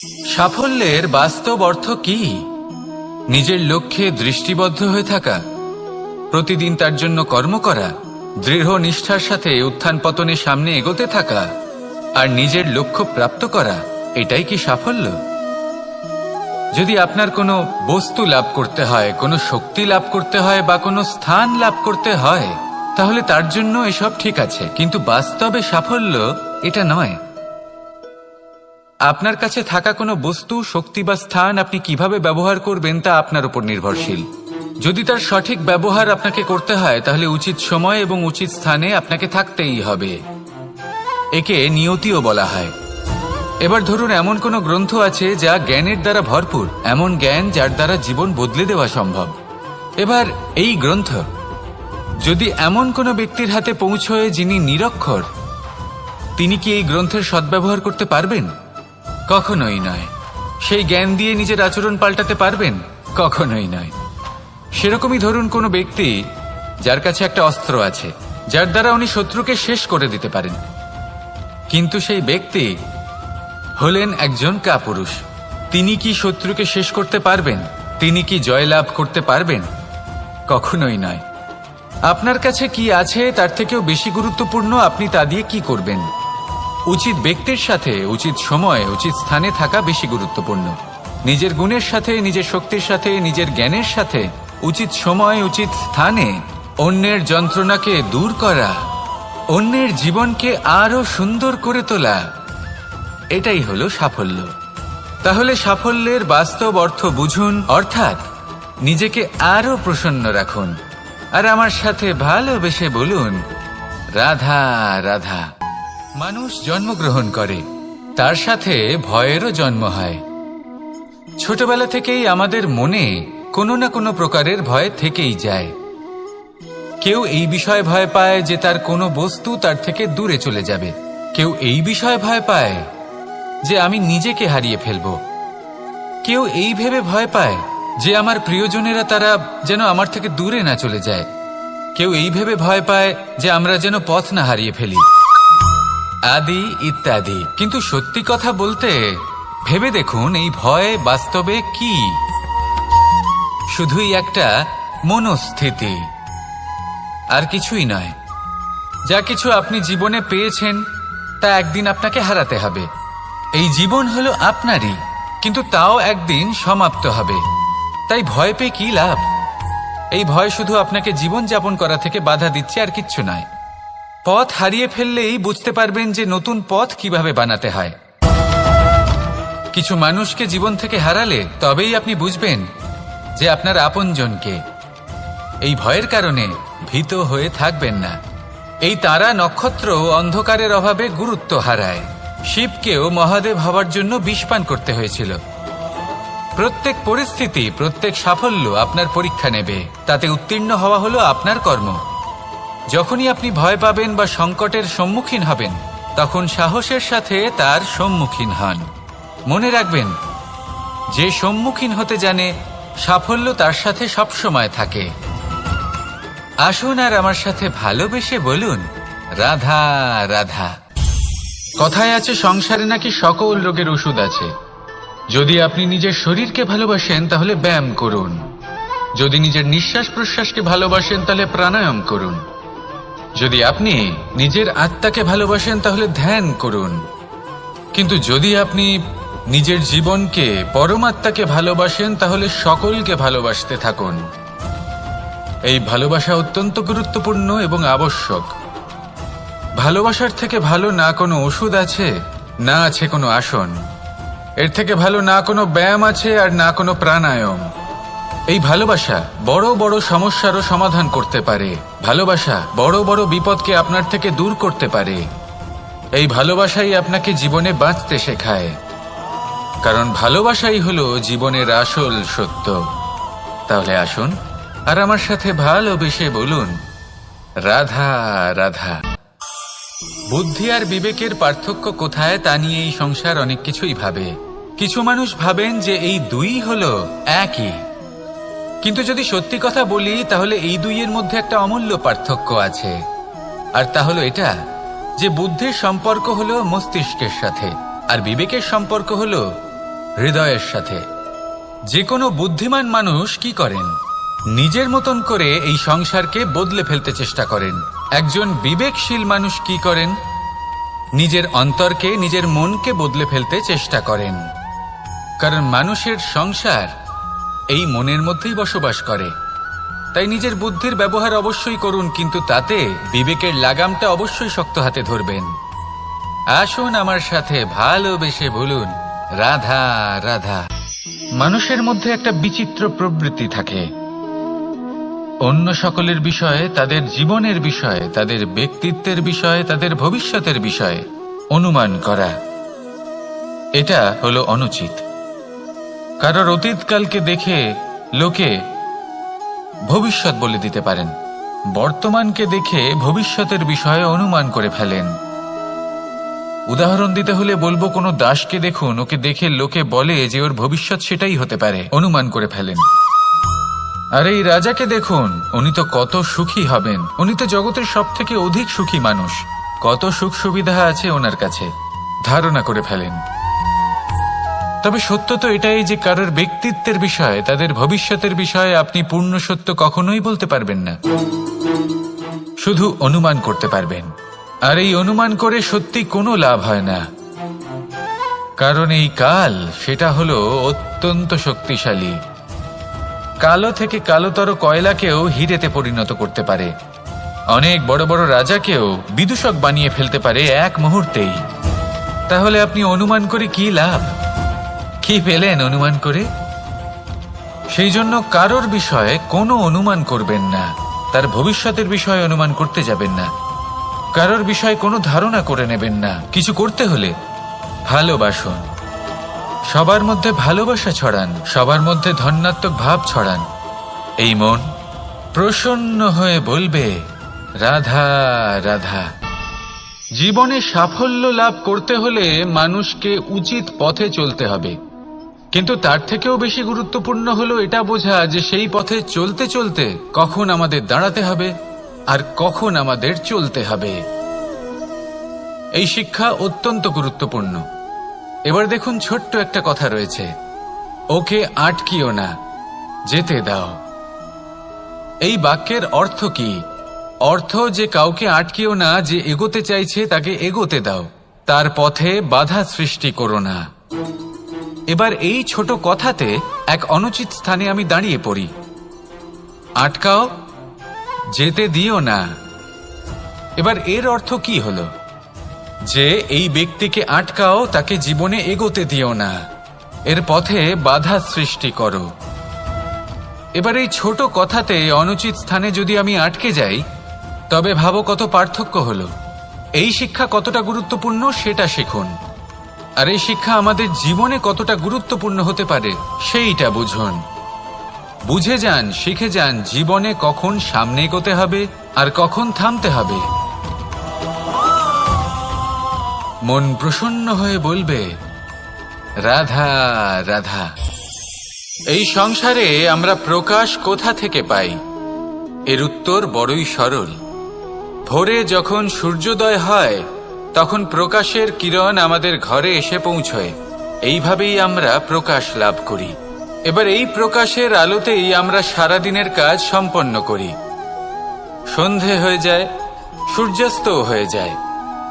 সাফল্যের বাস্তব অর্থ কি? নিজের লক্ষ্যে দৃষ্টিবদ্ধ হয়ে থাকা, প্রতিদিন তার জন্য কর্ম করা, দৃঢ় নিষ্ঠার সাথে উত্থান পতনে সামনে এগোতে থাকা আর নিজের লক্ষ্য প্রাপ্ত করা, এটাই কি সাফল্য? যদি আপনার কোনো বস্তু লাভ করতে হয়, কোনো শক্তি লাভ করতে হয় বা কোনো স্থান লাভ করতে হয়, তাহলে তার জন্য এসব ঠিক আছে, কিন্তু বাস্তবে সাফল্য এটা নয়। আপনার কাছে থাকা কোনো বস্তু, শক্তি বা স্থান আপনি কিভাবে ব্যবহার করবেন তা আপনার উপর নির্ভরশীল। যদি তার সঠিক ব্যবহার আপনাকে করতে হয়, তাহলে উচিত সময় এবং উচিত স্থানে আপনাকে থাকতেই হবে। একে নিয়তিও বলা হয়। এবার ধরুন, এমন কোনো গ্রন্থ আছে যা জ্ঞানের দ্বারা ভরপুর, এমন জ্ঞান যার দ্বারা জীবন বদলে দেওয়া সম্ভব। এবার এই গ্রন্থ যদি এমন কোনো ব্যক্তির হাতে পৌঁছয় যিনি নিরক্ষর, তিনি কি এই গ্রন্থের সদ্ব্যবহার করতে পারবেন? কখনোই নয়। সেই জ্ঞান দিয়ে নিজের আচরণ পাল্টাতে পারবেন? কখনোই নয়। সেরকমই ধরুন, কোনো ব্যক্তি যার কাছে একটা অস্ত্র আছে, যার দ্বারা উনি শত্রুকে শেষ করে দিতে পারেন, কিন্তু সেই ব্যক্তি হলেন একজন কাপুরুষ। তিনি কি শত্রুকে শেষ করতে পারবেন? তিনি কি জয়লাভ করতে পারবেন? কখনোই নয়। আপনার কাছে কি আছে তার থেকেও বেশি গুরুত্বপূর্ণ আপনি তা দিয়ে কি করবেন। উচিত ব্যক্তির সাথে উচিত সময় উচিত স্থানে থাকা বেশি গুরুত্বপূর্ণ। নিজের গুণের সাথে, নিজের শক্তির সাথে, নিজের জ্ঞানের সাথে উচিত সময় উচিত স্থানে অন্যের যন্ত্রণাকে দূর করা, অন্যের জীবনকে আরো সুন্দর করে তোলা, এটাই হলো সাফল্য। তাহলে সাফল্যের বাস্তব অর্থ বুঝুন, অর্থাৎ নিজেকে আরো প্রসন্ন রাখুন আর আমার সাথে ভালোবেসে বলুন, রাধা রাধা। মানুষ জন্মগ্রহণ করে, তার সাথে ভয়েরও জন্ম হয়। ছোটবেলা থেকেই আমাদের মনে কোনো না কোনো প্রকারের ভয় থেকেই যায়। কেউ এই বিষয়ে ভয় পায় যে তার কোনো বস্তু তার থেকে দূরে চলে যাবে। কেউ এই বিষয়ে ভয় পায় যে আমি নিজেকে হারিয়ে ফেলব। কেউ এই ভেবে ভয় পায় যে আমার প্রিয়জনেরা তারা যেন আমার থেকে দূরে না চলে যায়। কেউ এই ভেবে ভয় পায় যে আমরা যেন পথ না হারিয়ে ফেলি, আদি ইত্যাদি। কিন্তু সত্যি কথা বলতে, ভেবে দেখুন এই ভয় বাস্তবে কি? শুধুই একটা মনস্থিতি, আর কিছুই নয়। যা কিছু আপনি জীবনে পেয়েছেন তা একদিন আপনাকে হারাতে হবে। এই জীবন হলো আপনারই, কিন্তু তাও একদিন সমাপ্ত হবে। তাই ভয় পেয়ে কি লাভ? এই ভয় শুধু আপনাকে জীবন যাপন করা থেকে বাধা দিচ্ছে, আর কিচ্ছু নয়। পথ হারিয়ে ফেললেই বুঝতে পারবেন যে নতুন পথ কিভাবে বানাতে হয়। কিছু মানুষকে জীবন থেকে হারালে তবেই আপনি বুঝবেন যে আপনার আপনজনকে। এই ভয়ের কারণে ভীত হয়ে থাকবেন না। এই তারা নক্ষত্র অন্ধকারের অভাবে গুরুত্ব হারায়। শিবকেও মহাদেব হওয়ার জন্য বিষপান করতে হয়েছিল। প্রত্যেক পরিস্থিতি, প্রত্যেক সাফল্য আপনার পরীক্ষা নেবে। তাতে উত্তীর্ণ হওয়া হলো আপনার কর্ম। যখনই আপনি ভয় পাবেন বা সংকটের সম্মুখীন হবেন, তখন সাহসের সাথে তার সম্মুখীন হন। মনে রাখবেন, যে সম্মুখীন হতে জানে, সাফল্য তার সাথে সবসময় থাকে। আসুন আর আমার সাথে ভালোবেসে বলুন, রাধা রাধা। কথায় আছে, সংসারে নাকি সকল রোগের ওষুধ আছে। যদি আপনি নিজের শরীরকে ভালোবাসেন তাহলে ব্যায়াম করুন। যদি নিজের নিঃশ্বাস প্রশ্বাসকে ভালোবাসেন তাহলে প্রাণায়াম করুন। যদি আপনি নিজের আত্মাকে ভালোবাসেন তাহলে ধ্যান করুন। কিন্তু যদি আপনি নিজের জীবনকে, পরমাত্মাকে ভালোবাসেন তাহলে সকলকে ভালোবাসতে থাকুন। এই ভালোবাসা অত্যন্ত গুরুত্বপূর্ণ এবং আবশ্যক। ভালোবাসার থেকে ভালো না কোনো ওষুধ আছে, না আছে কোনো আসন। এর থেকে ভালো না কোনো ব্যায়াম আছে আর না কোনো প্রাণায়াম। এই ভালোবাসা বড় বড় সমস্যারও সমাধান করতে পারে। ভালোবাসা বড় বড় বিপদকে আপনার থেকে দূর করতে পারে। এই ভালোবাসাই আপনাকে জীবনে বাঁচতে শেখায়, কারণ ভালোবাসাই হলো জীবনের আসল সত্য। তাহলে আসুন আর আমার সাথে ভালোবেসে বলুন, রাধা রাধা। বুদ্ধি আর বিবেকের পার্থক্য কোথায় তা নিয়ে এই সংসার অনেক কিছুই ভাবে। কিছু মানুষ ভাবেন যে এই দুই হলো একই, কিন্তু যদি সত্যি কথা বলি তাহলে এই দুইয়ের মধ্যে একটা অমূল্য পার্থক্য আছে। আর তা হলো এটা যে বুদ্ধির সম্পর্ক হলো মস্তিষ্কের সাথে, আর বিবেকের সম্পর্ক হলো হৃদয়ের সাথে। যে কোনো বুদ্ধিমান মানুষ কি করেন? নিজের মতন করে এই সংসারকে বদলে ফেলতে চেষ্টা করেন। একজন বিবেকশীল মানুষ কি করেন? নিজের অন্তরকে, নিজের মনকে বদলে ফেলতে চেষ্টা করেন। কারণ মানুষের সংসার এই মনের মধ্যেই বসবাস করে। তাই নিজের বুদ্ধির ব্যবহার অবশ্যই করুন, কিন্তু তাতে বিবেকের লাগামটা অবশ্যই শক্ত হাতে ধরবেন। আসুন আমার সাথে ভালোবেসে বলুন, রাধা রাধা। মানুষের মধ্যে একটা বিচিত্র প্রবৃত্তি থাকে, অন্য সকলের বিষয়ে, তাদের জীবনের বিষয়ে, তাদের ব্যক্তিত্বের বিষয়ে, তাদের ভবিষ্যতের বিষয়ে অনুমান করা। এটা হলো অনুচিত। কারোর অতীতকালকে দেখে লোকে ভবিষ্যৎ বলে দিতে পারেন, বর্তমানকে দেখে ভবিষ্যতের বিষয়ে অনুমান করে ফেলেন। উদাহরণ দিতে হলে বলবো, কোনো দাসকে দেখুন, ওকে দেখে লোকে বলে যে ওর ভবিষ্যৎ সেটাই হতে পারে, অনুমান করে ফেলেন। আর এই রাজাকে দেখুন, উনি তো কত সুখী হবেন, উনি তো জগতের সব থেকে অধিক সুখী মানুষ, কত সুখ সুবিধা আছে ওনার কাছে, ধারণা করে ফেলেন। তবে সত্য তো এটাই যে কারোর ব্যক্তিত্বের বিষয়ে, তাদের ভবিষ্যতের বিষয়ে আপনি পূর্ণ সত্য কখনোই বলতে পারবেন না, শুধু অনুমান করতে পারবেন। আর এই অনুমান করে সত্যি কোনো লাভ হয় না, কারণ এই কাল সেটা হলো অত্যন্ত শক্তিশালী। কালো থেকে কালোতর কয়লাকেও হীরেতে পরিণত করতে পারে, অনেক বড় বড় রাজাকেও বিদূষক বানিয়ে ফেলতে পারে এক মুহূর্তেই। তাহলে আপনি অনুমান করে কি লাভ? কি পেলেন অনুমান করে? সেই জন্য কারোর বিষয়ে কোনো অনুমান করবেন না, তার ভবিষ্যতের বিষয়ে অনুমান করতে যাবেন না, কারোর বিষয়ে কোনো ধারণা করে নেবেন না। কিছু করতে হলে ভালোবাসুন, সবার মধ্যে ভালোবাসা ছড়ান, সবার মধ্যে ধন্যাত্মক ভাব ছড়ান। এই মন প্রসন্ন হয়ে বলবে, রাধা রাধা। জীবনে সাফল্য লাভ করতে হলে মানুষকে উচিত পথে চলতে হবে, কিন্তু তার থেকেও বেশি গুরুত্বপূর্ণ হলো এটা বোঝা যে সেই পথে চলতে চলতে কখন আমাদের দাঁড়াতে হবে আর কখন আমাদের চলতে হবে। এই শিক্ষা অত্যন্ত গুরুত্বপূর্ণ। এবার দেখুন, ছোট্ট একটা কথা রয়েছে, ওকে আটকিও না, যেতে দাও। এই বাক্যের অর্থ কি? অর্থ যে কাউকে আটকিও না, যে এগোতে চাইছে তাকে এগোতে দাও, তার পথে বাধা সৃষ্টি করো না। এবার এই ছোট কথাতে এক অনুচিত স্থানে আমি দাঁড়িয়ে পড়ি। আটকাও, যেতে দিও না। এবার এর অর্থ কি হলো? যে এই ব্যক্তিকে আটকাও, তাকে জীবনে এগোতে দিও না, এর পথে বাধা সৃষ্টি করো। এবার এই ছোট কথাতে অনুচিত স্থানে যদি আমি আটকে যাই, তবে ভাবো কত পার্থক্য হলো। এই শিক্ষা কতটা গুরুত্বপূর্ণ সেটা শিখুন, আর এই শিক্ষা আমাদের জীবনে কতটা গুরুত্বপূর্ণ হতে পারে সেইটা বুঝুন। বুঝে যান, শিখে যান জীবনে কখন সামনে এগোতে হবে আর কখন থামতে হবে। মন প্রসন্ন হয়ে বলবে, রাধা রাধা। এই সংসারে আমরা প্রকাশ কোথা থেকে পাই? এর উত্তর বড়ই সরল। ভোরে যখন সূর্যোদয় হয় তখন প্রকাশের কিরণ আমাদের ঘরে এসে পৌঁছয়, এইভাবেই আমরা প্রকাশ লাভ করি। এবার এই প্রকাশের আলোতেই আমরা সারাদিনের কাজ সম্পন্ন করি। সন্ধে হয়ে যায়, সূর্যাস্তও হয়ে যায়,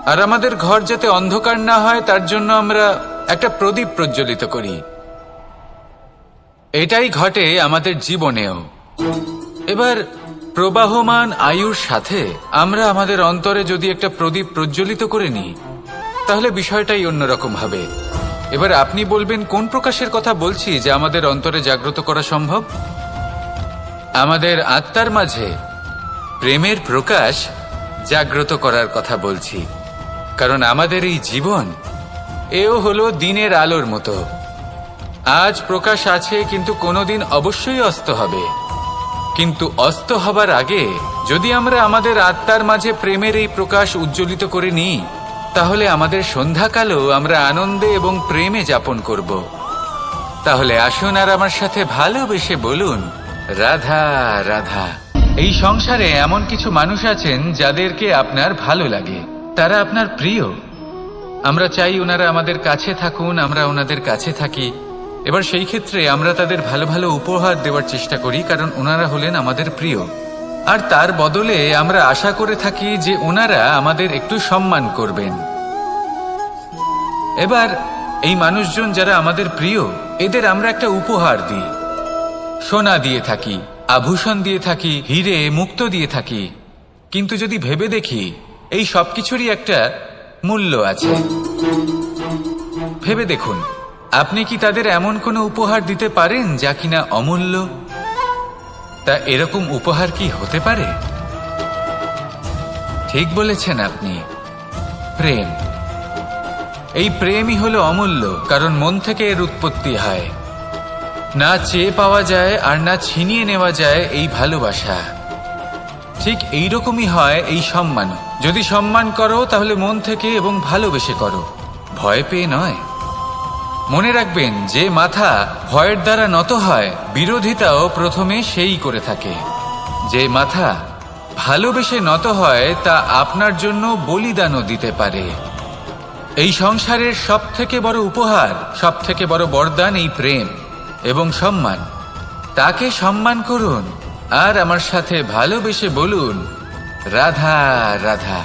আর আমাদের ঘর যাতে অন্ধকার না হয় তার জন্য আমরা একটা প্রদীপ প্রজ্বলিত করি। এটাই ঘটে আমাদের জীবনেও। এবার প্রবাহমান আয়ুর সাথে আমরা আমাদের অন্তরে যদি একটা প্রদীপ প্রজ্বলিত করে নিই, তাহলে বিষয়টাই অন্যরকম হবে। এবার আপনি বলবেন, কোন প্রকাশের কথা বলছি যা আমাদের অন্তরে জাগ্রত করা সম্ভব? আমাদের আত্মার মাঝে প্রেমের প্রকাশ জাগ্রত করার কথা বলছি। কারণ আমাদের এই জীবন এও হলো দিনের আলোর মতো। আজ প্রকাশ আছে, কিন্তু কোনোদিন অবশ্যই অস্ত হবে। কিন্তু অস্ত হবার আগে যদি আমরা আমাদের আত্মার মাঝে প্রেমের এই প্রকাশ উজ্জ্বলিত করে নিই, তাহলে আমাদের সন্ধ্যাকালও আমরা আনন্দে এবং প্রেমে যাপন করব। তাহলে আসুন আর আমার সাথে ভালোবেসে বলুন, রাধা রাধা। এই সংসারে এমন কিছু মানুষ আছেন যাদেরকে আপনার ভালো লাগে, তারা আপনার প্রিয়। আমরা চাই ওনারা আমাদের কাছে থাকুন, আমরা ওনাদের কাছে থাকি, এবার সেই ক্ষেত্রে আমরা তাদের ভালো ভালো উপহার দেওয়ার চেষ্টা করি, কারণ ওনারা হলেন আমাদের প্রিয়। আর তার বদলে আমরা আশা করে থাকি যে ওনারা আমাদের একটু সম্মান করবেন। এবার এই মানুষজন যারা আমাদের প্রিয়, এদের আমরা একটা উপহার দিই। সোনা দিয়ে থাকি, আভূষণ দিয়ে থাকি, হিরে মুক্তো দিয়ে থাকি। কিন্তু যদি ভেবে দেখি, এই সবকিছুরই একটা মূল্য আছে। ভেবে দেখুন, আপনি কি তাদের এমন কোনো উপহার দিতে পারেন যা কিনা অমূল্য? তা এরকম উপহার কি হতে পারে? ঠিক বলেছেন আপনি, প্রেম। এই প্রেমই হলো অমূল্য, কারণ মন থেকে এর উৎপত্তি হয়। না চেয়ে পাওয়া যায় আর না ছিনিয়ে নেওয়া যায় এই ভালোবাসা। ঠিক এইরকমই হয় এই সম্মান। যদি সম্মান করো তাহলে মন থেকে এবং ভালোবেসে করো, ভয় পেয়ে নয়। মনে রাখবেন, যে মাথা ভয়ের দ্বারা নত হয়, বিরোধিতাও প্রথমে সেই করে থাকে। যে মাথা ভালোবেসে নত হয়, তা আপনার জন্য বলিদানও দিতে পারে। এই সংসারের সব থেকে বড় উপহার, সব থেকে বড় বরদান এই প্রেম এবং সম্মান। তাকে সম্মান করুন আর আমার সাথে ভালোবেসে বলুন, রাধা রাধা।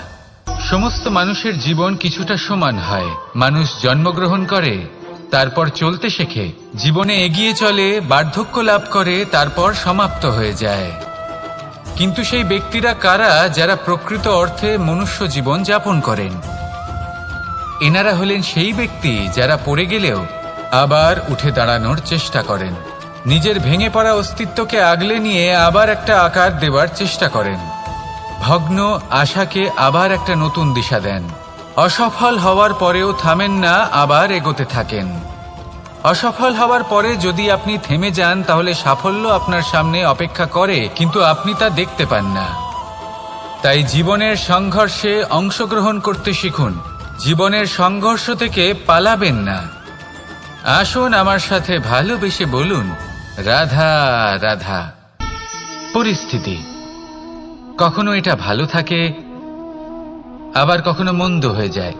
সমস্ত মানুষের জীবন কিছুটা সমান হয়। মানুষ জন্মগ্রহণ করে, তারপর চলতে শেখে, জীবনে এগিয়ে চলে, বার্ধক্য লাভ করে, তারপর সমাপ্ত হয়ে যায়। কিন্তু সেই ব্যক্তিরা কারা যারা প্রকৃত অর্থে মনুষ্য জীবন যাপন করেন? এনারা হলেন সেই ব্যক্তি যারা পড়ে গেলেও আবার উঠে দাঁড়ানোর চেষ্টা করেন, নিজের ভেঙে পড়া অস্তিত্বকে আগলে নিয়ে আবার একটা আকার দেওয়ার চেষ্টা করেন, ভগ্ন আশাকে আবার একটা নতুন দিশা দেন। অসফল হওয়ার পরেও থামেন না, আবার এগোতে থাকেন। অসফল হওয়ার পরে যদি আপনি থেমে যান, তাহলে সাফল্য আপনার সামনে অপেক্ষা করে, কিন্তু আপনি তা দেখতে পান না। তাই জীবনের সংঘর্ষে অংশগ্রহণ করতে শিখুন। জীবনের সংঘর্ষ থেকে পালাবেন না। আসুন আমার সাথে ভালোবেসে বলুন, রাধা রাধা। পরিস্থিতি কখনো এটা ভালো থাকে, আবার কখনো মন্দ হয়ে যায়।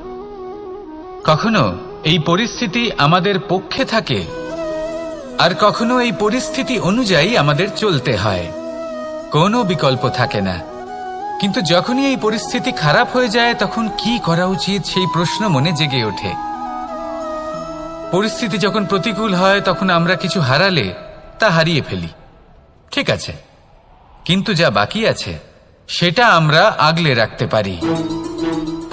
কখনো এই পরিস্থিতি আমাদের পক্ষে থাকে, আর কখনো এই পরিস্থিতি অনুযায়ী আমাদের চলতে হয়। কোনো বিকল্প থাকে না। কিন্তু যখনই এই পরিস্থিতি খারাপ হয়ে যায়, তখন কি করা উচিত সেই প্রশ্ন মনে জেগে ওঠে। পরিস্থিতি যখন প্রতিকূল হয়, তখন আমরা কিছু হারালে তা হারিয়ে ফেলি, ঠিক আছে, কিন্তু যা বাকি আছে সেটা আমরা আগলে রাখতে পারি।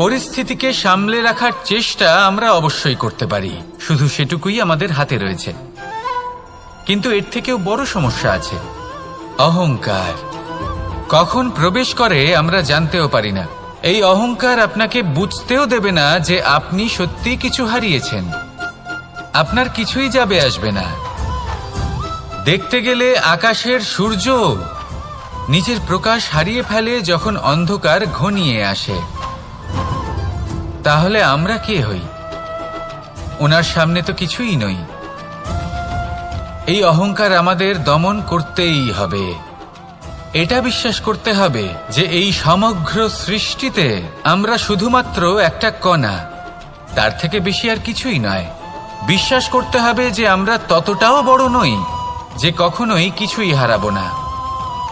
পরিস্থিতিকে সামলে রাখার চেষ্টা আমরা অবশ্যই করতে পারি, শুধু সেটুকুই আমাদের হাতে রয়েছে। কিন্তু এর থেকেও বড় সমস্যা আছে, অহংকার। কখন প্রবেশ করে আমরা জানতেও পারি না। এই অহংকার আপনাকে বুঝতেও দেবে না যে আপনি সত্যি কিছু হারিয়েছেন। আপনার কিছুই যাবে আসবে না। দেখতে গেলে আকাশের সূর্য নিজের প্রকাশ হারিয়ে ফেলে যখন অন্ধকার ঘনিয়ে আসে। তাহলে আমরা কে হই? ওনার সামনে তো কিছুই নই। এই অহংকার আমাদের দমন করতেই হবে। এটা বিশ্বাস করতে হবে যে এই সমগ্র সৃষ্টিতে আমরা শুধুমাত্র একটা কণা, তার থেকে বেশি আর কিছুই নয়। বিশ্বাস করতে হবে যে আমরা ততটাও বড় নই যে কখনোই কিছুই হারাবো না।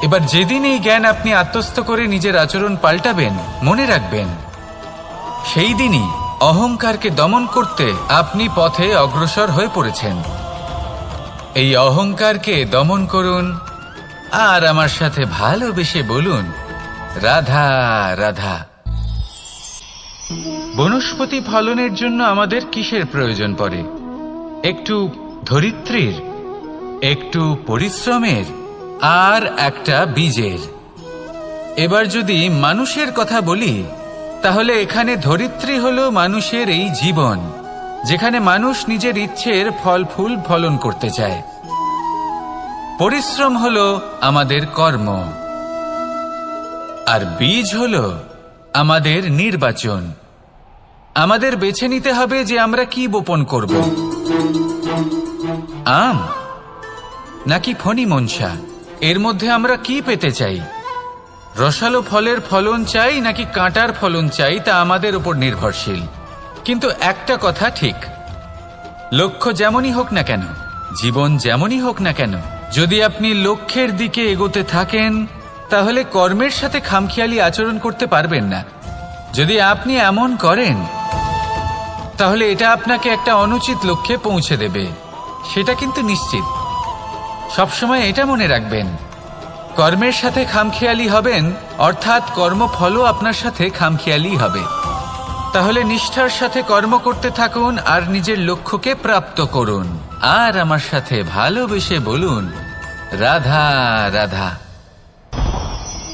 এবার যেদিন এই জ্ঞান আপনি আত্মস্থ করে নিজের আচরণ পাল্টাবেন, মনে রাখবেন সেই দিনই অহংকারকে দমন করতে আপনি পথে অগ্রসর হয়ে পড়েছেন। এই অহংকারকে দমন করুন আর আমার সাথে ভালোবেসে বলুন, রাধা রাধা। বনস্পতি ফলনের জন্য আমাদের কিসের প্রয়োজন পড়ে? একটু ধরিত্রীর, একটু পরিশ্রমের, আর একটা বীজের। এবার যদি মানুষের কথা বলি, তাহলে এখানে ধরিত্রী হলো মানুষের এই জীবন, যেখানে মানুষ নিজের ইচ্ছের ফল ফুল ফলন করতে চায়। পরিশ্রম হলো আমাদের কর্ম, আর বীজ হলো আমাদের নির্বাচন। আমাদের বেছে নিতে হবে যে আমরা কি বপন করব, আম নাকি ফণি মনসা। এর মধ্যে আমরা কি পেতে চাই? রসালো ফলের ফলন চাই নাকি কাঁটার ফলন চাই, তা আমাদের উপর নির্ভরশীল। কিন্তু একটা কথা ঠিক, লক্ষ্য যেমনই হোক না কেন, জীবন যেমনই হোক না কেন, যদি আপনি লক্ষ্যের দিকে এগোতে থাকেন তাহলে কর্মের সাথে খামখেয়ালি আচরণ করতে পারবেন না। যদি আপনি এমন করেন তাহলে এটা আপনাকে একটা অনুচিত লক্ষ্যে পৌঁছে দেবে, সেটা কিন্তু নিশ্চিত। সবসময় এটা মনে রাখবেন, কর্মের সাথে খামখেয়ালি হবেন অর্থাৎ কর্মফলও আপনার সাথে খামখেয়ালি হবে। তাহলে নিষ্ঠার সাথে কর্ম করতে থাকুন আর নিজের লক্ষ্যকে প্রাপ্ত করুন। আর আমার সাথে ভালোবেসে বলুন, রাধা রাধা।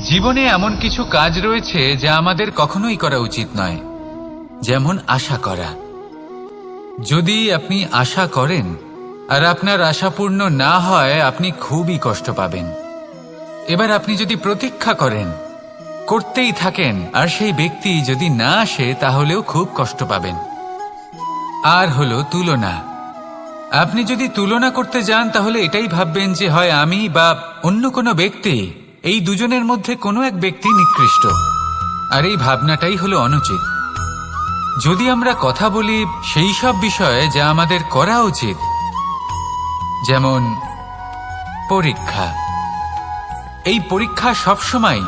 জীবনে এমন কিছু কাজ রয়েছে যা আমাদের কখনোই করা উচিত নয়, যেমন আশা করা। যদি আপনি আশা করেন আর আপনার আশা পূর্ণ না হয়, আপনি খুবই কষ্ট পাবেন। এবার আপনি যদি প্রতীক্ষা করেন, করতেই থাকেন, আর সেই ব্যক্তি যদি না আসে তাহলেও খুব কষ্ট পাবেন। আর হলো তুলনা। আপনি যদি তুলনা করতে যান তাহলে এটাই ভাববেন যে হয় আমি বা অন্য কোনো ব্যক্তি, এই দুজনের মধ্যে কোনো এক ব্যক্তি নিকৃষ্ট। আর এই ভাবনাটাই হলো অনুচিত। যদি আমরা কথা বলি সেই সব বিষয়ে যা আমাদের করা উচিত, যেমন পরীক্ষা। এই পরীক্ষা সবসময়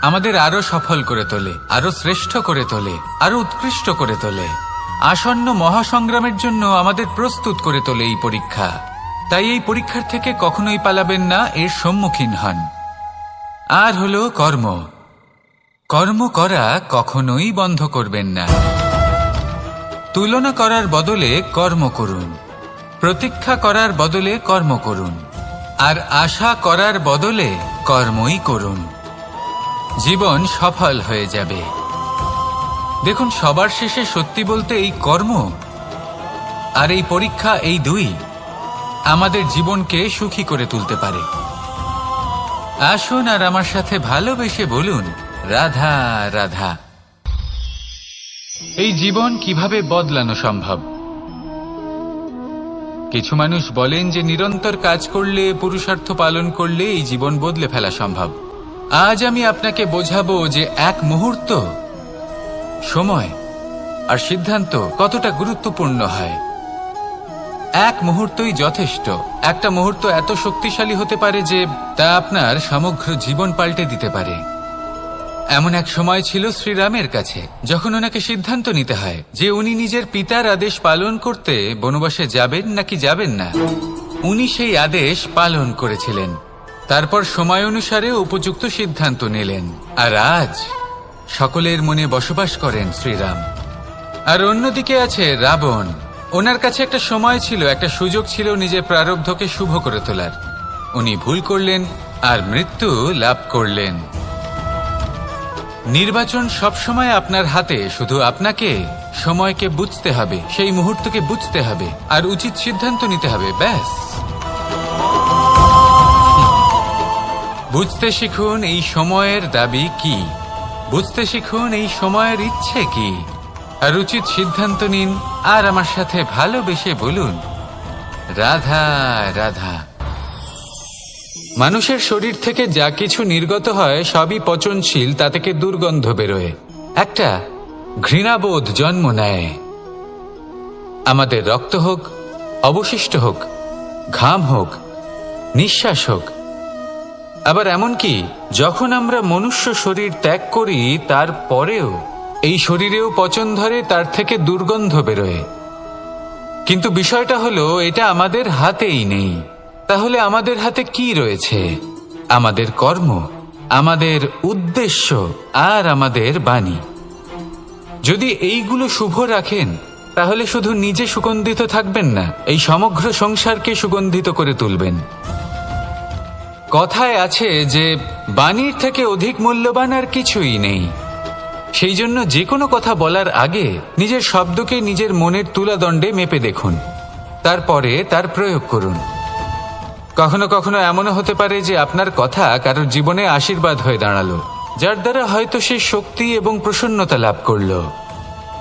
আমাদের আরো সফল করে তোলে, আরো শ্রেষ্ঠ করে তোলে, আরো উৎকৃষ্ট করে তোলে। আসন্ন মহাসংগ্রামের জন্য আমাদের প্রস্তুত করে তোলে এই পরীক্ষা। তাই এই পরীক্ষার থেকে কখনোই পালাবেন না, এর সম্মুখীন হন। আর হলো কর্ম। কর্ম করা কখনোই বন্ধ করবেন না। তুলনা করার বদলে কর্ম করুন, প্রতীক্ষা করার বদলে কর্ম করুন, আর আশা করার বদলে কর্মই করুন। জীবন সফল হয়ে যাবে। দেখুন, সবার শেষে সত্যি বলতে এই কর্ম আর এই পরীক্ষা, এই দুই আমাদের জীবনকে সুখী করে তুলতে পারে। আসুন আর আমার সাথে ভালোবেসে বলুন, রাধা রাধা। এই জীবন কিভাবে বদলানো সম্ভব? কিছু মানুষ বলেন যে নিরন্তর কাজ করলে, পুরুষার্থ পালন করলে এই জীবন বদলে ফেলা সম্ভব। আজ আমি আপনাকে বোঝাবো যে এক মুহূর্ত, সময় আর সিদ্ধান্ত কতটা গুরুত্বপূর্ণ হয়। এক মুহূর্তই যথেষ্ট। একটা মুহূর্ত এত শক্তিশালী হতে পারে যে তা আপনার সমগ্র জীবন পাল্টে দিতে পারে। এমন এক সময় ছিল শ্রীরামের কাছে, যখন ওনাকে সিদ্ধান্ত নিতে হয় যে উনি নিজের পিতার আদেশ পালন করতে বনবাসে যাবেন নাকি যাবেন না। উনি সেই আদেশ পালন করেছিলেন। তারপর সময় অনুসারে উপযুক্ত সিদ্ধান্ত নিলেন। আর আজ সকলের মনে বসবাস করেন শ্রীরাম। আর অন্যদিকে আছে রাবণ। ওনার কাছে একটা সময় ছিল, একটা সুযোগ ছিল নিজের প্রারব্ধকে শুভ করে তোলার। উনি ভুল করলেন আর মৃত্যু লাভ করলেন। নির্বাচন সবসময় আপনার হাতে, শুধু আপনাকে সময়কে বুঝতে হবে, সেই মুহূর্তকে বুঝতে হবে আর উচিত সিদ্ধান্ত নিতে হবে, ব্যাস। বুঝতে শিখুন এই সময়ের দাবি কি, বুঝতে শিখুন এই সময়ের ইচ্ছে কি, আর উচিত সিদ্ধান্ত নিন। আর আমার সাথে ভালোবেসে বলুন, রাধা রাধা। মানুষের শরীর থেকে যা কিছু নির্গত হয় সবই পচনশীল, তা থেকে দুর্গন্ধ বেরোয়, একটা ঘৃণাবোধ জন্ম নেয়। আমাদের রক্ত হোক, অবশিষ্ট হোক, ঘাম হোক, নিঃশ্বাস হোক, আবার এমনকি যখন আমরা মনুষ্য শরীর ত্যাগ করি তারপরেও এই শরীরেও পচন ধরে, তার থেকে দুর্গন্ধ বেরোয়। কিন্তু বিষয়টা হলো এটা আমাদের হাতেই নেই। তাহলে আমাদের হাতে কি রয়েছে? আমাদের কর্ম, আমাদের উদ্দেশ্য আর আমাদের বাণী। যদি এইগুলো শুভ রাখেন তাহলে শুধু নিজে সুগন্ধিত থাকবেন না, এই সমগ্র সংসারকে সুগন্ধিত করে তুলবেন। কথায় আছে যে বাণীর থেকে অধিক মূল্যবান আর কিছুই নেই। সেই জন্য যে কোনো কথা বলার আগে নিজের শব্দকে নিজের মনের তুলাদণ্ডে মেপে দেখুন, তারপরে তার প্রয়োগ করুন। কখনো কখনো এমনও হতে পারে যে আপনার কথা কারোর জীবনে আশীর্বাদ হয়ে দাঁড়ালো, যার দ্বারা হয়তো সে শক্তি এবং প্রসন্নতা লাভ করলো।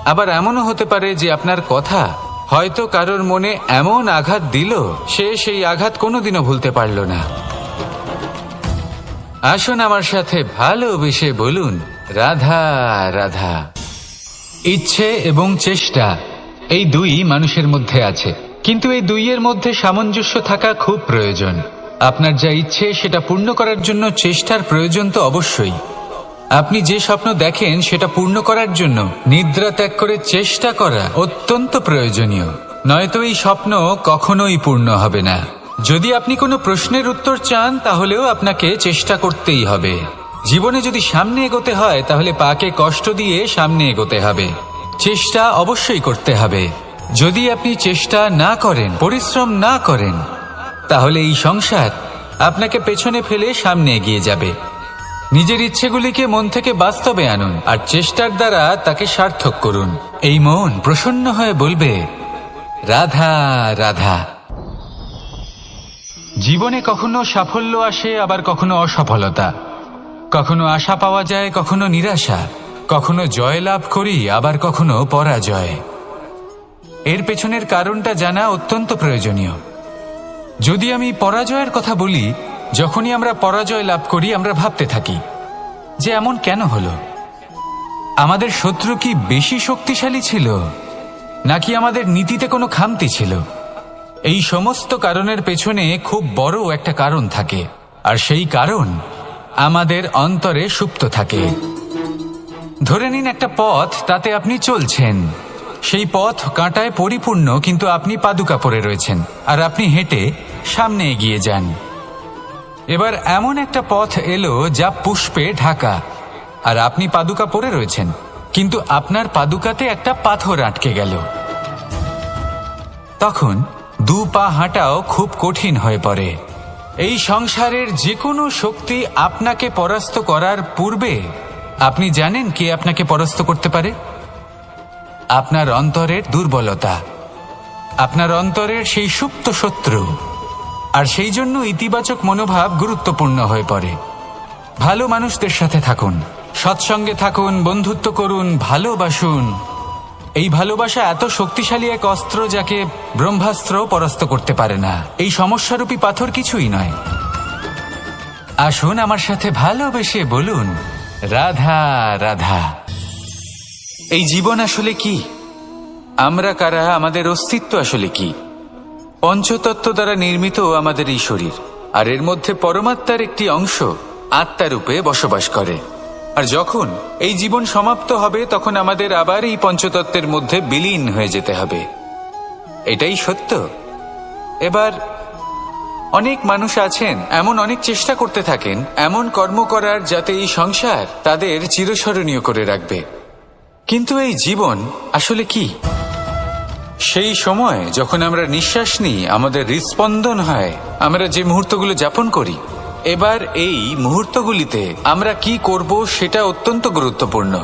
আবার এমনও হতে পারে যে আপনার কথা হয়তো কারোর মনে এমন আঘাত দিল, সে সেই আঘাত কোনোদিনও ভুলতে পারল না। আসুন আমার সাথে ভালোবেসে বলুন, রাধা রাধা। ইচ্ছে এবং চেষ্টা, এই দুই মানুষের মধ্যে আছে, কিন্তু এই দুইয়ের মধ্যে সামঞ্জস্য থাকা খুব প্রয়োজন। আপনার যা ইচ্ছে সেটা পূর্ণ করার জন্য চেষ্টার প্রয়োজন তো অবশ্যই। আপনি যে স্বপ্ন দেখেন সেটা পূর্ণ করার জন্য নিদ্রা ত্যাগ করে চেষ্টা করা অত্যন্ত প্রয়োজনীয়, নয়তো এই স্বপ্ন কখনোই পূর্ণ হবে না। যদি আপনি কোনো প্রশ্নের উত্তর চান তাহলেও আপনাকে চেষ্টা করতেই হবে। জীবনে যদি সামনে এগোতে হয় তাহলে পাকে কষ্ট দিয়ে সামনে এগোতে হবে, চেষ্টা অবশ্যই করতে হবে। যদি আপনি চেষ্টা না করেন, পরিশ্রম না করেন, তাহলে এই সংসার আপনাকে পেছনে ফেলে সামনে এগিয়ে যাবে। নিজের ইচ্ছেগুলিকে মন থেকে বাস্তবে আনুন আর চেষ্টার দ্বারা তাকে সার্থক করুন। এই মন প্রসন্ন হয়ে বলবে, রাধা রাধা। জীবনে কখনো সাফল্য আসে, আবার কখনো অসফলতা, কখনো আশা পাওয়া যায়, কখনো নিরাশা, কখনো জয় লাভ করি, আবার কখনো পরাজয়। এর পেছনের কারণটা জানা অত্যন্ত প্রয়োজনীয়। যদি আমি পরাজয়ের কথা বলি, যখনই আমরা পরাজয় লাভ করি আমরা ভাবতে থাকি যে এমন কেন হলো? আমাদের শত্রু কি বেশি শক্তিশালী ছিল, নাকি আমাদের নীতিতে কোনো খামতি ছিল? এই সমস্ত কারণের পেছনে খুব বড় একটা কারণ থাকে, আর সেই কারণ আমাদের অন্তরে সুপ্ত থাকে। ধরে নিন একটা পথ, তাতে আপনি চলছেন, সেই পথ কাঁটায় পরিপূর্ণ, কিন্তু আপনি পাদুকা পরে রয়েছেন আর আপনি হেঁটে সামনে এগিয়ে যান। এবার এমন একটা পথ এলো যা পুষ্পে ঢাকা, আর আপনি পাদুকা পরে রয়েছেন, কিন্তু আপনার পাদুকাতে একটা পাথর আটকে গেল। তখন দু পা হাঁটাও খুব কঠিন হয়ে পড়ে। এই সংসারের যে কোনো শক্তি আপনাকে পরাস্ত করার পূর্বে আপনি জানেন কে আপনাকে পরাস্ত করতে পারে? আপনার অন্তরের দুর্বলতা, আপনার অন্তরের সেই সুপ্ত শত্রু। আর সেই জন্য ইতিবাচক মনোভাব গুরুত্বপূর্ণ হয়ে পড়ে। ভালো মানুষদের সাথে থাকুন, সৎসঙ্গে থাকুন, বন্ধুত্ব করুন, ভালোবাসুন। এই ভালোবাসা এত শক্তিশালী এক অস্ত্র যাকে ব্রহ্মাস্ত্র পরাস্ত করতে পারে না। এই সমস্যারূপী পাথর কিছুই নয়। আসুন আমার সাথে ভালোবেসে বলুন, রাধা রাধা। এই জীবন আসলে কি? আমরা কারা? আমাদের অস্তিত্ব আসলে কি? পঞ্চতত্ত্ব দ্বারা নির্মিত আমাদের এই শরীর, আর এর মধ্যে পরমাত্মার একটি অংশ আত্মারূপে বসবাস করে। আর যখন এই জীবন সমাপ্ত হবে তখন আমাদের আবার এই পঞ্চতত্ত্বের মধ্যে বিলীন হয়ে যেতে হবে। এটাই সত্য। এবার অনেক মানুষ আছেন এমন অনেক চেষ্টা করতে থাকেন এমন কর্ম করার যাতে এই সংসার তাদের চিরস্মরণীয় করে রাখবে। কিন্তু এই জীবন আসলে কি? সেই সময় যখন আমরা নিঃশ্বাস নিই, আমাদের হৃদস্পন্দন হয়, আমরা যে মুহূর্তগুলো যাপন করি, এবার এই মুহূর্তগুলিতে আমরা কি করব সেটা অত্যন্ত গুরুত্বপূর্ণ।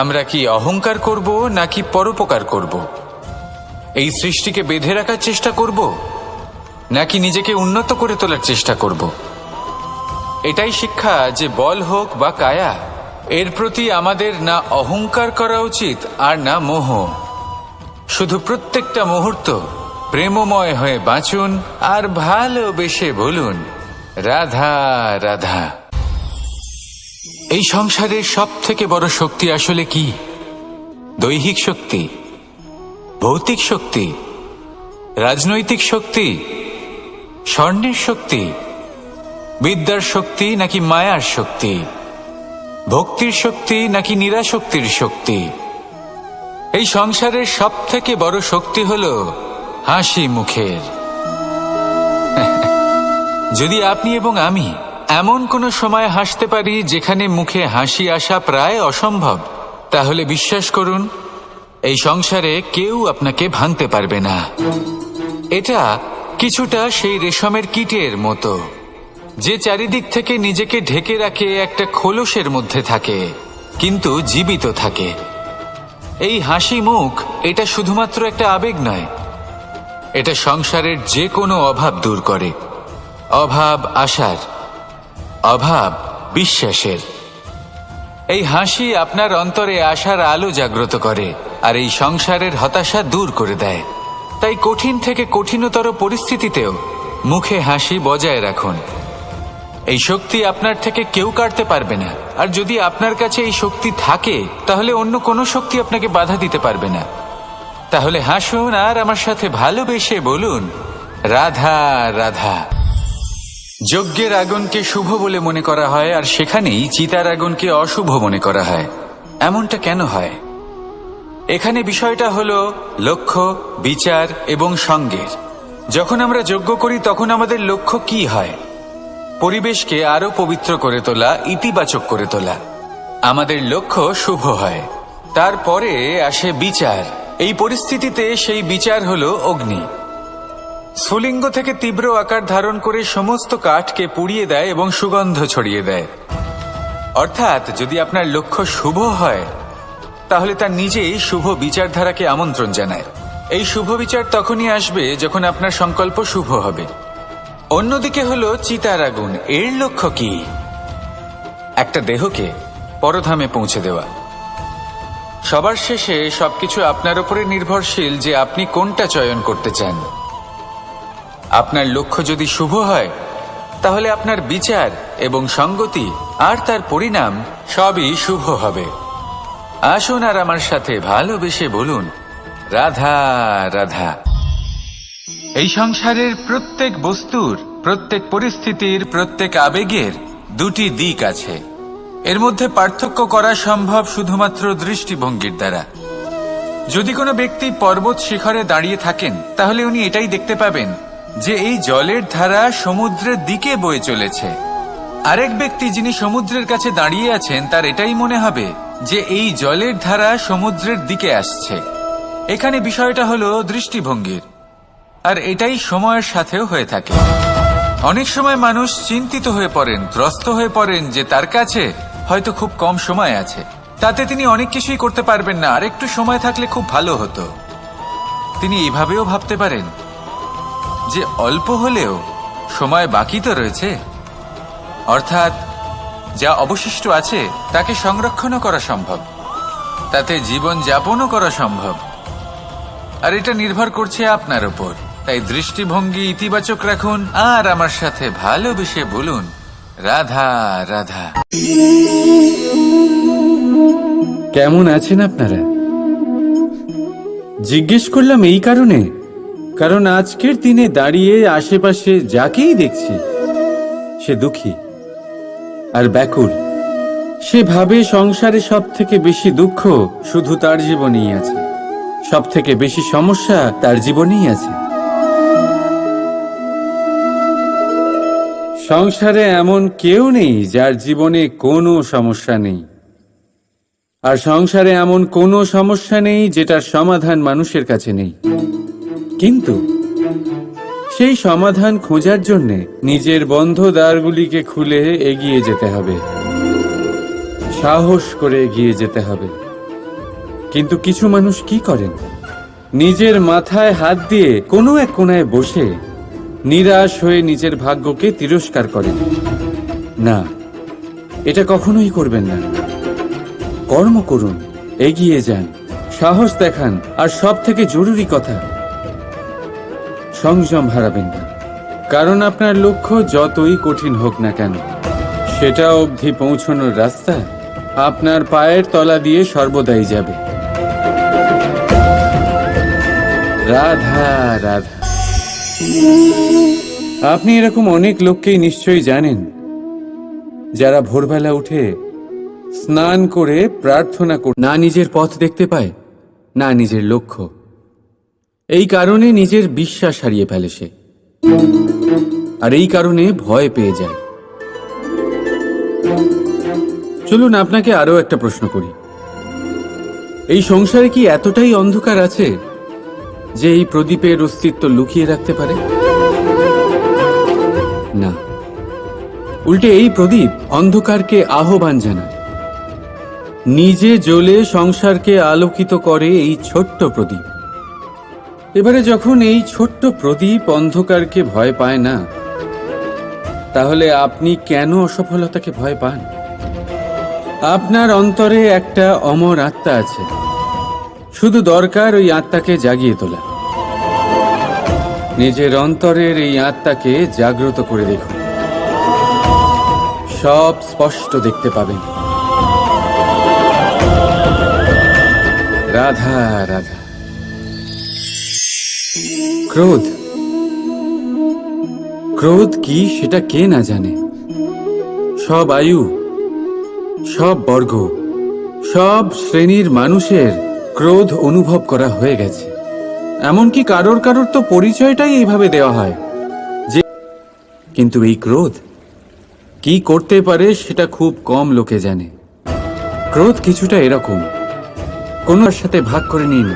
আমরা কি অহংকার করব নাকি পরোপকার করব? এই সৃষ্টিকে বেঁধে রাখার চেষ্টা করব নাকি নিজেকে উন্নত করে তোলার চেষ্টা করব? এটাই শিক্ষা যে বল হোক বা কায়া, এর প্রতি আমাদের না অহংকার করা উচিত আর না মোহ। শুধু প্রত্যেকটা মুহূর্ত প্রেমময় হয়ে বাঁচুন আর ভালোবেসে বলুন, রাধা রাধা। এই সংসারের সব থেকে বড় শক্তি আসলে কি? দৈহিক শক্তি, ভৌতিক শক্তি, রাজনৈতিক শক্তি, স্বর্ণের শক্তি, বিদ্যার শক্তি নাকি মায়ার শক্তি, ভক্তির শক্তি নাকি নিরাশক্তির শক্তি? এই সংসারের সব থেকে বড় শক্তি হলো হাসি মুখের। যদি আপনি এবং আমি এমন কোনো সময় হাসতে পারি যেখানে মুখে হাসি আসা প্রায় অসম্ভব, তাহলে বিশ্বাস করুন এই সংসারে কেউ আপনাকে ভাঙতে পারবে না। এটা কিছুটা সেই রেশমের কীটের মতো, যে চারিদিক থেকে নিজেকে ঢেকে রাখে একটা খোলসের মধ্যে থাকে কিন্তু জীবিত থাকে। এই হাসি মুখ এটা শুধুমাত্র একটা আবেগ নয়, এটা সংসারের যে কোনো অভাব দূর করে। অভাব আশার, অভাব বিশ্বাসের। এই হাসি আপনার অন্তরে আশার আলো জাগ্রত করে আর এই সংসারের হতাশা দূর করে দেয়। তাই কঠিন থেকে কঠিনতর পরিস্থিতিতেও মুখে হাসি বজায় রাখুন। এই শক্তি আপনার থেকে কেউ কাটতে পারবে না। আর যদি আপনার কাছে এই শক্তি থাকে তাহলে অন্য কোনো শক্তি আপনাকে বাধা দিতে পারবে না। তাহলে হাসুন আর আমার সাথে ভালোবেসে বলুন, রাধা রাধা। যজ্ঞের আগুনকে শুভ বলে মনে করা হয়, আর সেখানেই চিতার আগুনকে অশুভ মনে করা হয়। এমনটা কেন হয়? এখানে বিষয়টা হলো লক্ষ্য, বিচার এবং সঙ্গের। যখন আমরা যজ্ঞ করি তখন আমাদের লক্ষ্য কি হয়? পরিবেশকে আরো পবিত্র করে তোলা, ইতিবাচক করে তোলা। আমাদের লক্ষ্য শুভ হয়। তারপরে আসে বিচার। এই পরিস্থিতিতে সেই বিচার হলো অগ্নি। স্ফুলিঙ্গ থেকে তীব্র আকার ধারণ করে সমস্ত কাঠকে পুড়িয়ে দেয় এবং সুগন্ধ ছড়িয়ে দেয়। অর্থাৎ যদি আপনার লক্ষ্য শুভ হয় তাহলে তা নিজেই শুভ বিচারধারাকে আমন্ত্রণ জানায়। এই শুভ বিচার তখনই আসবে যখন আপনার সংকল্প শুভ হবে। অন্যদিকে হলো চিতার আগুন। এর লক্ষ্য কি? একটা দেহকে পরধামে পৌঁছে দেওয়া। সবার শেষে সবকিছু আপনার উপরে নির্ভরশীল যে আপনি কোনটা চয়ন করতে চান। আপনার লক্ষ্য যদি শুভ হয় তাহলে আপনার বিচার এবং সঙ্গতি আর তার পরিণাম সবই শুভ হবে। আসুন আর আমার সাথে ভালোবেসে বলুন, রাধা রাধা। এই সংসারের প্রত্যেক বস্তুর, প্রত্যেক পরিস্থিতির, প্রত্যেক আবেগের দুটি দিক আছে। এর মধ্যে পার্থক্য করা সম্ভব শুধুমাত্র দৃষ্টিভঙ্গির দ্বারা। যদি কোনো ব্যক্তি পর্বত শিখরে দাঁড়িয়ে থাকেন তাহলে উনি এটাই দেখতে পাবেন যে এই জলের ধারা সমুদ্রের দিকে বয়ে চলেছে। আরেক ব্যক্তি যিনি সমুদ্রের কাছে দাঁড়িয়ে আছেন তার এটাই মনে হবে যে এই জলের ধারা সমুদ্রের দিকে আসছে। এখানে বিষয়টা হলো দৃষ্টিভঙ্গির, আর এটাই সময়ের সাথেও হয়ে থাকে। অনেক সময় মানুষ চিন্তিত হয়ে পড়েন, ত্রস্ত হয়ে পড়েন যে তার কাছে হয়তো খুব কম সময় আছে, তাতে তিনি অনেক কিছুই করতে পারবেন না, আর একটু সময় থাকলে খুব ভালো হতো। তিনি এভাবেও ভাবতে পারেন যে অল্প হলেও সময় বাকি তো রয়েছে, অর্থাৎ যা অবশিষ্ট আছে তাকে সংরক্ষণও করা সম্ভব, তাতে জীবন যাপনও করা সম্ভব। আর এটা নির্ভর করছে আপনার উপর। তাই দৃষ্টিভঙ্গি ইতিবাচক রাখুন আর আমার সাথে ভালোবেসে বলুন, রাধা রাধা। কেমন আছেন আপনারা? জিজ্ঞেস করলাম এই কারণে, কারণ আজকের দিনে দাঁড়িয়ে আশেপাশে যাকেই দেখছি সে দুঃখী আর ব্যাকুল। সে ভাবে সংসারে সব থেকে বেশি দুঃখ শুধু তার জীবনেই আছে, সব থেকে বেশি সমস্যা তার জীবনেই আছে। সংসারে এমন কেউ নেই যার জীবনে কোনো সমস্যা নেই, আর সংসারে এমন কোনো সমস্যা নেই যেটার সমাধান মানুষের কাছে নেই। কিন্তু সেই সমাধান খোঁজার জন্য নিজের বন্ধ দ্বারগুলিকে খুলে এগিয়ে যেতে হবে, সাহস করে এগিয়ে যেতে হবে। কিন্তু কিছু মানুষ কি করেন? নিজের মাথায় হাত দিয়ে কোনো এক কোণায় বসে নিরাশ হয়ে নিজের ভাগ্যকে তিরস্কার করেন। না, এটা কখনোই করবেন না। কর্ম করুন, এগিয়ে যান, সাহস দেখান, আর সব থেকে জরুরি কথা, সংযম হারাবেন না। কারণ আপনার লক্ষ্য যতই কঠিন হোক না কেন, সেটা অবধি পৌঁছানোর রাস্তা আপনার পায়ের তলা দিয়ে সর্বদাই যাবে। রাধা রাধা। আপনি এরকম অনেক লোককেই নিশ্চয়ই জানেন যারা ভোরবেলা উঠে স্নান করে প্রার্থনা করে না নিজের পথ দেখতে পায়, না নিজের লক্ষ্য। এই কারণে নিজের বিশ্বাস হারিয়ে ফেলে সে, আর এই কারণে ভয় পেয়ে যায়। চলুন আপনাকে আরো একটা প্রশ্ন করি। এই সংসারে কি এতটাই অন্ধকার আছে যে এই প্রদীপের অস্তিত্ব লুকিয়ে রাখতে পারে? না, উল্টে এই প্রদীপ অন্ধকারকে আহ্বান জানায়। নিজে জ্বলে সংসারকে আলোকিত করে এই ছোট্ট প্রদীপ। এবারে যখন এই ছোট্ট প্রদীপ অন্ধকারকে ভয় পায় না, তাহলে আপনি কেন অসফলতাকে ভয় পান? আপনার অন্তরে একটা অমর আত্মা আছে, শুধু দরকার ওই আত্মাকে জাগিয়ে তোলা। নিজের অন্তরের এই আত্মাকে জাগ্রত করে দেখুন, সব স্পষ্ট দেখতে পাবেন। রাধা রাধা। ক্রোধ, ক্রোধ কি সেটা কে না জানে। সব আয়ু, সব বর্গ, সব শ্রেণীর মানুষের ক্রোধ অনুভব করা হয়ে গেছে। এমনকি কারোর কারোর তো পরিচয়টাই এইভাবে দেওয়া হয় যে, কিন্তু এই ক্রোধ কি করতে পারে সেটা খুব কম লোকে জানে। ক্রোধ কিছুটা এরকম, কোনোর সাথে ভাগ করে নিন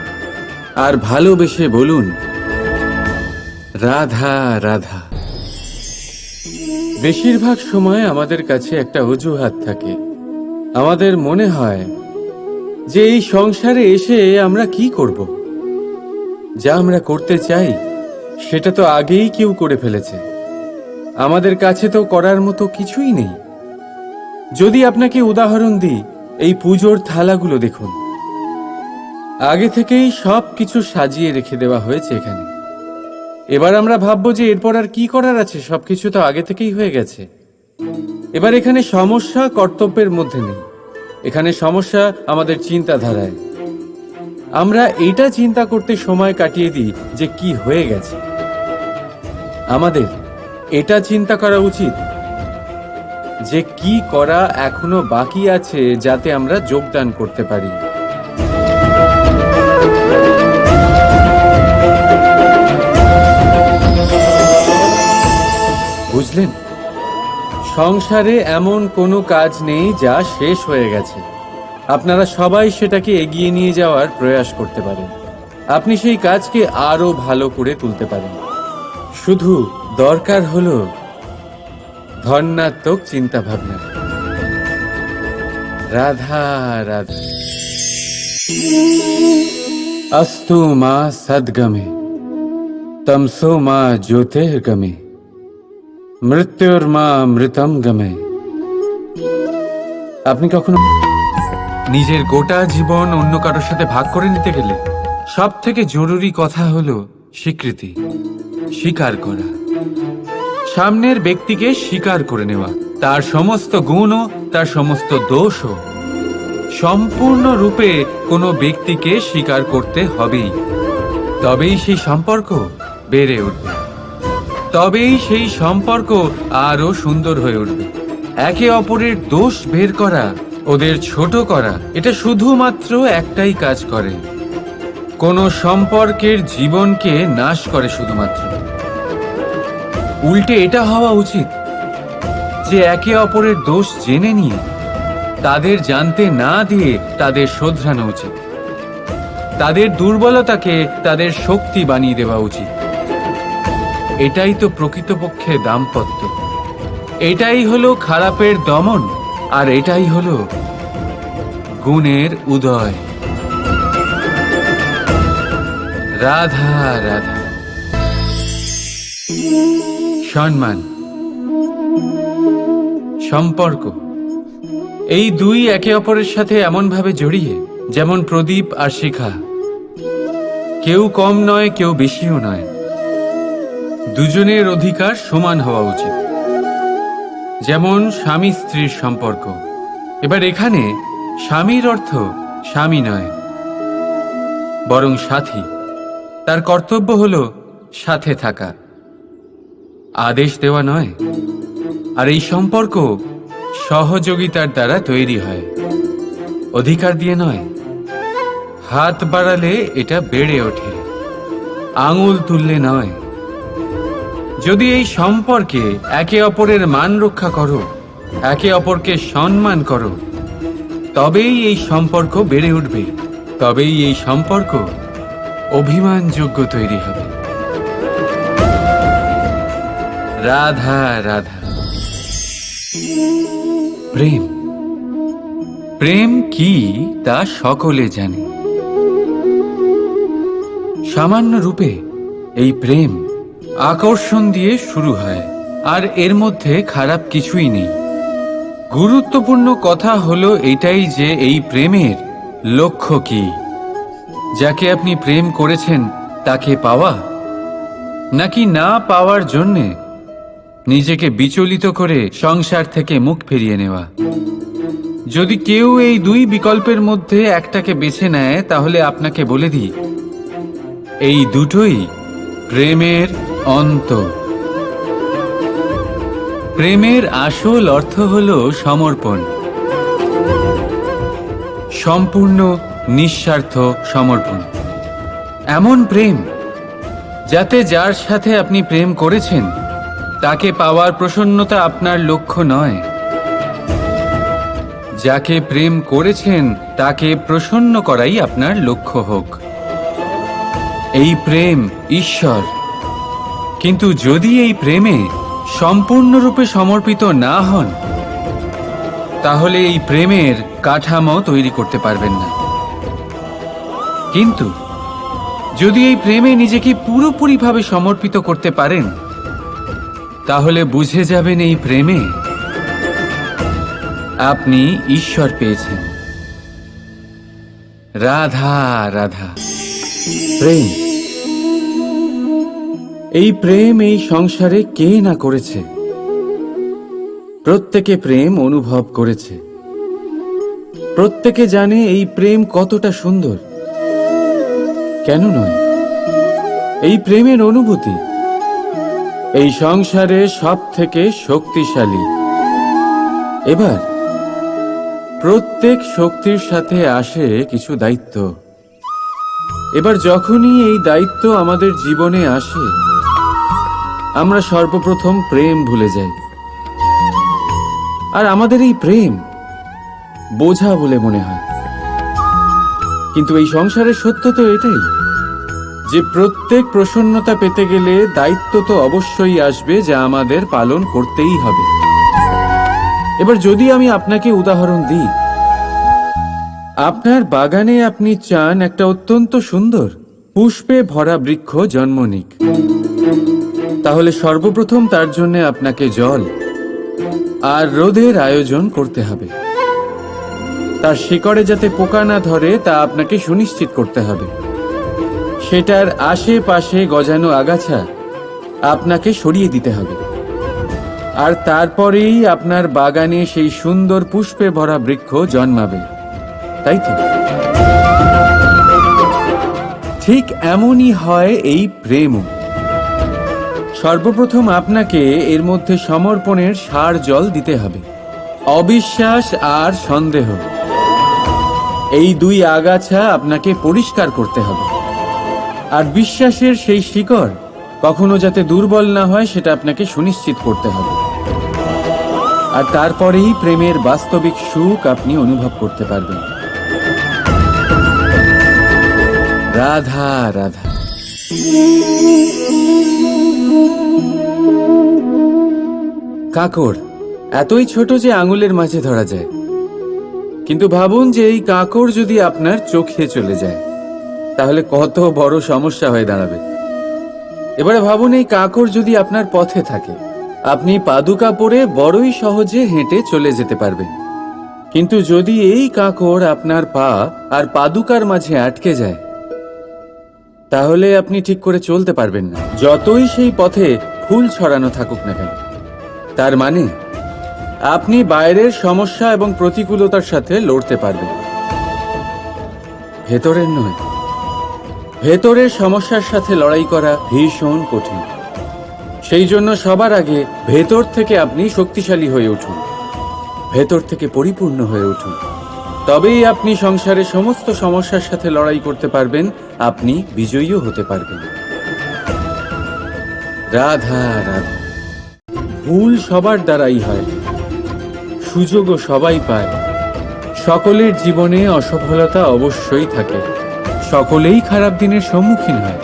আর ভালোবেসে বলুন, রাধা রাধা। বেশিরভাগ সময় আমাদের কাছে একটা অজুহাত থাকে। আমাদের মনে হয় যে এই সংসারে এসে আমরা কি করব, যা আমরা করতে চাই সেটা তো আগেই কেউ করে ফেলেছে, আমাদের কাছে তো করার মতো কিছুই নেই। যদি আপনাকে উদাহরণ দিই, এই পুজোর থালাগুলো দেখুন, আগে থেকেই সব কিছু সাজিয়ে রেখে দেওয়া হয়েছে এখানে। এবার আমরা ভাববো যে এরপর আর কি করার আছে, সবকিছু তো আগে থেকেই হয়ে গেছে। এবার এখানে সমস্যা কর্তব্যের মধ্যে নেই, এখানে সমস্যা আমাদের চিন্তাধারায়। আমরা এইটা চিন্তা করতে সময় কাটিয়ে দিই যে কি হয়ে গেছে। আমাদের এটা চিন্তা করা উচিত যে কি করা এখনো বাকি আছে, যাতে আমরা যোগদান করতে পারি। বুঝলেন, সংসারে এমন কোনো কাজ নেই যা শেষ হয়ে গেছে। আপনারা সবাই সেটাকে এগিয়ে নিয়ে যাওয়ার প্রয়াস করতে পারেন। আপনি সেই কাজকে আরো ভালো করে তুলতে পারেন। শুধু দরকার হলো ধন্যাত্মক চিন্তা ভাবনা। রাধা রাধা। अस्तु मा सद्गमे तमसो मा ज्योतिर्गमे মৃত্যুর্মা মৃতম গমে। আপনি কখনো নিজের গোটা জীবন অন্য কারোর সাথে ভাগ করে নিতে গেলে সব থেকে জরুরি কথা হলো স্বীকৃতি, স্বীকার করা। সামনের ব্যক্তিকে স্বীকার করে নেওয়া, তার সমস্ত গুণও তার সমস্ত দোষও। সম্পূর্ণরূপে কোনো ব্যক্তিকে স্বীকার করতে হবেই, তবেই সেই সম্পর্ক বেড়ে উঠবে, তবেই সেই সম্পর্ক আরো সুন্দর হয়ে উঠবে। একে অপরের দোষ বের করা, ওদের ছোট করা, এটা শুধুমাত্র একটাই কাজ করে, কোনো সম্পর্কের জীবনকে নাশ করে শুধুমাত্র। উল্টে এটা হওয়া উচিত যে একে অপরের দোষ জেনে নিয়ে তাদের জানতে না দিয়ে তাদের শোধরানো উচিত। তাদের দুর্বলতাকে তাদের শক্তি বানিয়ে দেওয়া উচিত। এটাই তো প্রকৃতপক্ষে দাম্পত্য। এটাই হলো খারাপের দমন, আর এটাই হলো গুণের উদয়। রাধা রাধা। সম্মান, সম্পর্ক, এই দুই একে অপরের সাথে এমন ভাবে জড়িয়ে যেমন প্রদীপ আর শিখা। কেউ কম নয়, কেউ বেশিও নয়, দুজনের অধিকার সমান হওয়া উচিত। যেমন স্বামী স্ত্রীর সম্পর্ক। এবার এখানে স্বামীর অর্থ স্বামী নয়, বরং সাথী। তার কর্তব্য হলো সাথে থাকা, আদেশ দেওয়া নয়। আর এই সম্পর্ক সহযোগিতার দ্বারা তৈরি হয়, অধিকার দিয়ে নয়। হাত বাড়ালে এটা বেড়ে ওঠে, আঙুল তুললে নয়। যদি এই সম্পর্কে একে অপরের মান রক্ষা করো, একে অপরকে সম্মান করো, তবেই এই সম্পর্ক বেড়ে উঠবে, তবেই এই সম্পর্ক অভিমানযোগ্য তৈরি হবে। রাধা রাধা। প্রেম, প্রেম কি তা সকলে জানে। সামান্য রূপে এই প্রেম আকর্ষণ দিয়ে শুরু হয়, আর এর মধ্যে খারাপ কিছুই নেই। গুরুত্বপূর্ণ কথা হলো এটাই যে এই প্রেমের লক্ষ্য কি। যাকে আপনি প্রেম করেছেন তাকে পাওয়া, নাকি না পাওয়ার জন্যে নিজেকে বিচলিত করে সংসার থেকে মুখ ফিরিয়ে নেওয়া। যদি কেউ এই দুই বিকল্পের মধ্যে একটাকে বেছে নেয়, তাহলে আপনাকে বলে দিই, এই দুটোই প্রেমের অন্ত। প্রেমের আসল অর্থ হল সমর্পণ, সম্পূর্ণ নিঃস্বার্থ সমর্পণ। এমন প্রেম যাতে যার সাথে আপনি প্রেম করেছেন তাকে পাওয়ার প্রসন্নতা আপনার লক্ষ্য নয়, যাকে প্রেম করেছেন তাকে প্রসন্ন করাই আপনার লক্ষ্য হোক। এই প্রেম ঈশ্বর। কিন্তু যদি এই প্রেমে সম্পূর্ণরূপে সমর্পিত না হন, তাহলে এই প্রেমের কাঠামো তৈরি করতে পারবেন না। কিন্তু যদি এই প্রেমে নিজেকে পুরোপুরিভাবে সমর্পিত করতে পারেন, তাহলে বুঝে যাবেন এই প্রেমে আপনি ঈশ্বর পেয়েছেন। রাধা রাধা। প্রেম, এই প্রেম এই সংসারে কে না করেছে? প্রত্যেকে প্রেম অনুভব করেছে। প্রত্যেকে জানে এই প্রেম কতটা সুন্দর। কেন নয়? এই প্রেমের অনুভূতি এই সংসারে সব থেকে শক্তিশালী। এবার প্রত্যেক শক্তির সাথে আসে কিছু দায়িত্ব। এবার যখনই এই দায়িত্ব আমাদের জীবনে আসে, আমরা সর্বপ্রথম প্রেম ভুলে যাই। আর আমাদের এই প্রেম বোঝা বলে মনে হয়। কিন্তু এই সংসারের সত্য তো এটাই যে প্রত্যেক প্রসন্নতা পেতে গেলে দায়িত্ব তো অবশ্যই আসবে, যা আমাদের পালন করতেই হবে। এবার যদি আমি আপনাকে উদাহরণ দিই, আপনার বাগানে আপনি চান একটা অত্যন্ত সুন্দর পুষ্পে ভরা বৃক্ষ জন্ম নিক, তাহলে সর্বপ্রথম তার জন্য আপনাকে জল আর রোদের আয়োজন করতে হবে। তার শিকড়ে যাতে পোকা না ধরে তা আপনাকে সুনিশ্চিত করতে হবে। সেটার আশেপাশে গজানো আগাছা আপনাকে সরিয়ে দিতে হবে। আর তারপরেই আপনার বাগানে সেই সুন্দর পুষ্পে ভরা বৃক্ষ জন্মাবে, তাই তো? ঠিক এমনই হয় এই প্রেমও। সর্বপ্রথম আপনাকে এর মধ্যে সমর্পণের সার জল দিতে হবে। অবিশ্বাস আর সন্দেহ, এই দুই আগাছা আপনাকে পরিষ্কার করতে হবে। আর বিশ্বাসের সেই শিকড় কখনো যাতে দুর্বল না হয় সেটা আপনাকে সুনিশ্চিত করতে হবে। আর তারপরেই প্রেমের বাস্তবিক সুখ আপনি অনুভব করতে পারবেন। রাধা রাধা। কাকড় এতই ছোট যে আঙুলের মাঝে ধরা যায়। কিন্তু ভাবুন যে এই কাকড় যদি আপনার চোখে চলে যায়, তাহলে কত বড় সমস্যা হয়ে দাঁড়াবে। এবারে ভাবুন এই কাকড় যদি আপনার পথে থাকে, আপনি পাদুকা পরে বড়ই সহজে হেঁটে চলে যেতে পারবেন। কিন্তু যদি এই কাকড় আপনার পা আর পাদুকার মাঝে আটকে যায়, তাহলে আপনি ঠিক করে চলতে পারবেন না, যতই সেই পথে ফুল ছড়ানো থাকুক না কেন। তার মানে আপনি বাইরের সমস্যা এবং প্রতিকূলতার সাথে লড়তে পারবেন, ভেতরের নয়। ভেতরের সমস্যার সাথে লড়াই করা ভীষণ কঠিন। সেই জন্য সবার আগে ভেতর থেকে আপনি শক্তিশালী হয়ে উঠুন, ভেতর থেকে পরিপূর্ণ হয়ে উঠুন। তবেই আপনি সংসারে সমস্ত সমস্যার সাথে লড়াই করতে পারবেন, আপনি বিজয়ীও হতে পারবেন। রাধা রাধা। ভুল সবার দ্বারাই হয়, সুযোগও সবাই পায়। সকলের জীবনে অসফলতা অবশ্যই থাকে, সকলেই খারাপ দিনের সম্মুখীন হয়।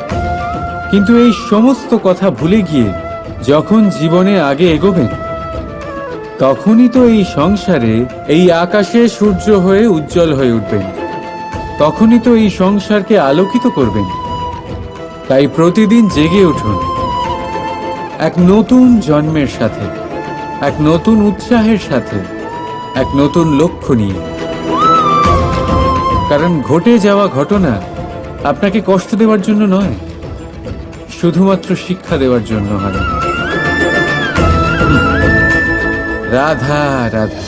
কিন্তু এই সমস্ত কথা ভুলে গিয়ে যখন জীবনে আগে এগোবেন, তখনই তো এই সংসারে এই আকাশে সূর্য হয়ে উজ্জ্বল হয়ে উঠবেন, তখনই তো এই সংসারকে আলোকিত করবেন। তাই প্রতিদিন জেগে উঠুন এক নতুন জন্মের সাথে, এক নতুন উৎসাহের সাথে, এক নতুন লক্ষ্য নিয়ে। কারণ ঘটে যাওয়া ঘটনা আপনাকে কষ্ট দেওয়ার জন্য নয়, শুধুমাত্র শিক্ষা দেওয়ার জন্য হয়। রাধা রাধা।